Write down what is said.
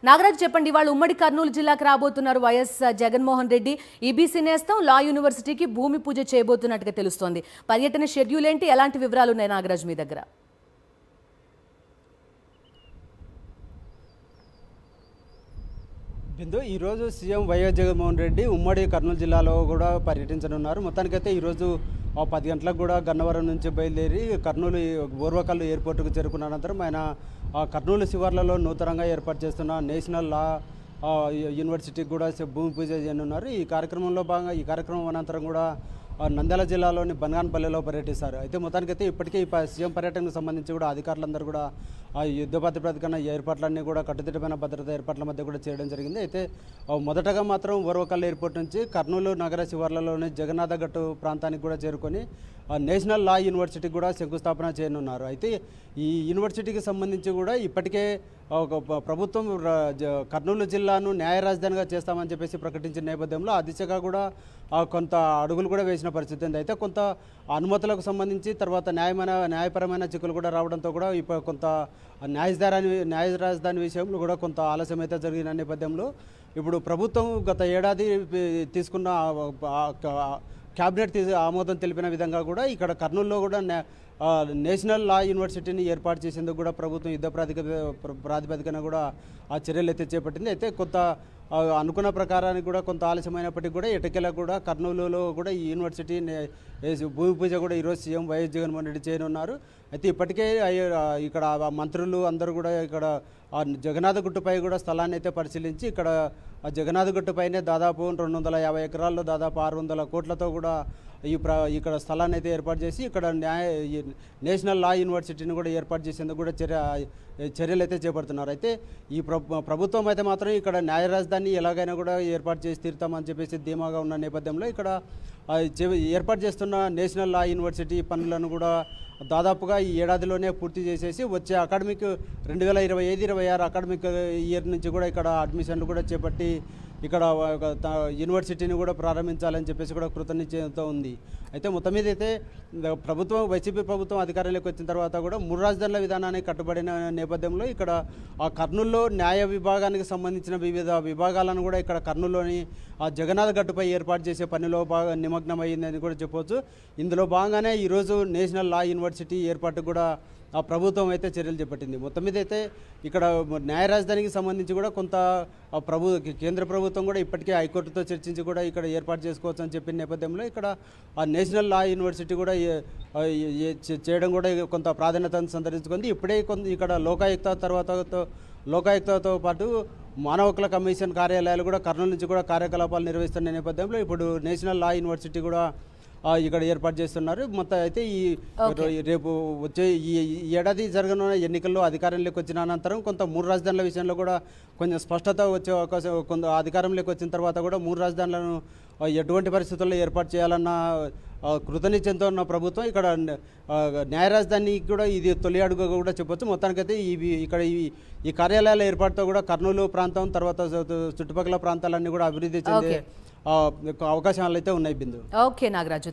నాగరాజ్ చెప్పండి, వాళ్ళు ఉమ్మడి కర్నూలు జిల్లాకు రాబోతున్నారు వైఎస్ జగన్మోహన్ రెడ్డి. ఈబీసీ నేస్తం లా యూనివర్సిటీకి భూమి పూజ చేయబోతున్నట్టుగా తెలుస్తోంది. పర్యటన షెడ్యూల్ ఏంటి, ఎలాంటి వివరాలు ఉన్నాయి నాగరాజ్ మీ దగ్గర? బిందు ఈరోజు సీఎం వైఎస్ జగన్మోహన్ రెడ్డి ఉమ్మడి కర్నూలు జిల్లాలో కూడా పర్యటించనున్నారు. మొత్తానికైతే ఈరోజు 10 గంటలకు కూడా గన్నవరం నుంచి బయలుదేరి కర్నూలు ఓర్వకల్లు ఎయిర్పోర్టుకు చేరుకున్న అనంతరం ఆయన కర్నూలు శివార్లలో నూతనంగా ఏర్పాటు చేస్తున్న నేషనల్ లా యూనివర్సిటీకి కూడా భూమి పూజ చేయనున్నారు. ఈ కార్యక్రమంలో భాగంగా ఈ కార్యక్రమం అనంతరం కూడా నంద్యాల జిల్లాలోని బనగానపల్లిలో పర్యటిస్తారు. అయితే మొత్తానికైతే ఇప్పటికే సీఎం పర్యటనకు సంబంధించి కూడా అధికారులందరూ కూడా యుద్ధ ప్రాతిపదికన ఏర్పాట్లన్నీ కూడా కట్టుదిట్టమైన భద్రతా ఏర్పాట్ల మధ్య కూడా చేయడం జరిగింది. అయితే మొదటగా మాత్రం ఓర్వకల్ ఎయిర్పోర్ట్ నుంచి కర్నూలు నగర శివార్లలోని జగన్నాథ గట్టు ప్రాంతానికి కూడా చేరుకొని నేషనల్ లా యూనివర్సిటీకి కూడా శంకుస్థాపన చేయనున్నారు. అయితే ఈ యూనివర్సిటీకి సంబంధించి కూడా ఇప్పటికే ప్రభుత్వం కర్నూలు జిల్లాను న్యాయ రాజధానిగా చేస్తామని చెప్పేసి ప్రకటించిన నేపథ్యంలో ఆ దిశగా కూడా కొంత అడుగులు కూడా వేసిన పరిస్థితి ఉంది. అయితే కొంత అనుమతులకు సంబంధించి తర్వాత న్యాయపరమైన చిక్కులు కూడా రావడంతో కూడా ఇప్పుడు కొంత న్యాయ రాజధాని విషయంలో కూడా కొంత ఆలస్యం అయితే జరిగిన నేపథ్యంలో ఇప్పుడు ప్రభుత్వం గత ఏడాది తీసుకున్న క్యాబినెట్ ఆమోదం తెలిపిన విధంగా కూడా ఇక్కడ కర్నూలులో కూడా నేషనల్ లా యూనివర్సిటీని ఏర్పాటు చేసేందుకు కూడా ప్రభుత్వం యుద్ధ ప్రాతిపదికన కూడా ఆ చర్యలు అయితే చేపట్టింది. అయితే కొంత అనుకున్న ప్రకారానికి కూడా కొంత ఆలస్యమైనప్పటికీ కూడా ఎటకెలకు కూడా కర్నూలులో కూడా ఈ యూనివర్సిటీ భూమి పూజ కూడా ఈరోజు సీఎం వైఎస్ జగన్మోహన్ రెడ్డి చేయనున్నారు. అయితే ఇప్పటికే ఇక్కడ మంత్రులు అందరూ కూడా ఇక్కడ జగన్నాథ గుట్టుపై కూడా స్థలాన్ని అయితే పరిశీలించి ఇక్కడ జగన్నాథ గుట్టుపైనే దాదాపు 250 ఎకరాల్లో దాదాపు 600 కోట్లతో కూడా ఇక్కడ స్థలాన్ని అయితే ఏర్పాటు చేసి ఇక్కడ నేషనల్ లా యూనివర్సిటీని కూడా ఏర్పాటు చేసేందుకు కూడా చర్యలు అయితే చేపడుతున్నారు. అయితే ఈ ప్రభుత్వం అయితే మాత్రం ఇక్కడ న్యాయ రాజధాని ఎలాగైనా కూడా ఏర్పాటు చేసి తీరుతామని చెప్పేసి ధీమాగా ఉన్న నేపథ్యంలో ఇక్కడ ఏర్పాటు చేస్తున్న నేషనల్ లా యూనివర్సిటీ పనులను కూడా దాదాపుగా ఈ ఏడాదిలోనే పూర్తి చేసేసి వచ్చే అకాడమిక్ 2025-26 అకాడమిక్ ఇయర్ నుంచి కూడా ఇక్కడ అడ్మిషన్లు కూడా చేపట్టి ఇక్కడ యూనివర్సిటీని కూడా ప్రారంభించాలని చెప్పేసి కూడా కృతనిశ్చయంతో ఉంది. అయితే మొత్తం మీద అయితే వైసీపీ ప్రభుత్వం అధికారంలోకి వచ్చిన తర్వాత కూడా 3 రాజధానుల విధానానికి కట్టుబడిన నేపథ్యంలో ఇక్కడ కర్నూలులో న్యాయ విభాగానికి సంబంధించిన వివిధ విభాగాలను కూడా ఇక్కడ కర్నూలులోని జగన్నాథ గట్టుపై ఏర్పాటు చేసే పనిలో బాగా నిమగ్నమైందని కూడా చెప్పవచ్చు. ఇందులో భాగంగానే ఈరోజు నేషనల్ లా యూనివర్సిటీ ఏర్పాటు కూడా ప్రభుత్వం అయితే చర్యలు చేపట్టింది. మొత్తం మీద అయితే ఇక్కడ న్యాయ రాజధానికి సంబంధించి కూడా కొంత కేంద్ర ప్రభుత్వం కూడా ఇప్పటికే హైకోర్టుతో చర్చించి కూడా ఇక్కడ ఏర్పాటు చేసుకోవచ్చు అని చెప్పిన నేపథ్యంలో ఇక్కడ నేషనల్ లా యూనివర్సిటీ కూడా చేయడం కూడా కొంత ప్రాధాన్యతను సంతరించుకుంది. ఇప్పుడే ఇక్కడ లోకాయుక్తతో పాటు మానవ హక్కుల కమిషన్ కార్యాలయాలు కూడా కర్నూలు నుంచి కూడా కార్యకలాపాలు నిర్వహిస్తున్న నేపథ్యంలో ఇప్పుడు నేషనల్ లా యూనివర్సిటీ కూడా ఇక్కడ ఏర్పాటు చేస్తున్నారు. మొత్తం అయితే రేపు వచ్చే ఈ ఏడాది జరగనున్న ఎన్నికల్లో అధికారంలోకి వచ్చిన అనంతరం కొంత 3 రాజధానుల విషయంలో కూడా కొంచెం స్పష్టత వచ్చే అవకాశం, కొంత అధికారంలోకి వచ్చిన తర్వాత కూడా 3 రాజధానులను ఎటువంటి పరిస్థితుల్లో ఏర్పాటు చేయాలన్న కృతనిశ్చయంతో ఉన్న ప్రభుత్వం ఇక్కడ న్యాయ రాజధానికి కూడా ఇది తొలి అడుగుగా కూడా చెప్పొచ్చు. మొత్తానికైతే ఇక్కడ ఈ కార్యాలయాల ఏర్పాటుతో కూడా కర్నూలు ప్రాంతం తర్వాత చుట్టుపక్కల ప్రాంతాలన్నీ కూడా అభివృద్ధి చెందే అవకాశాలు అయితే ఉన్నాయి. బిందు. ఓకే నాగరాజు.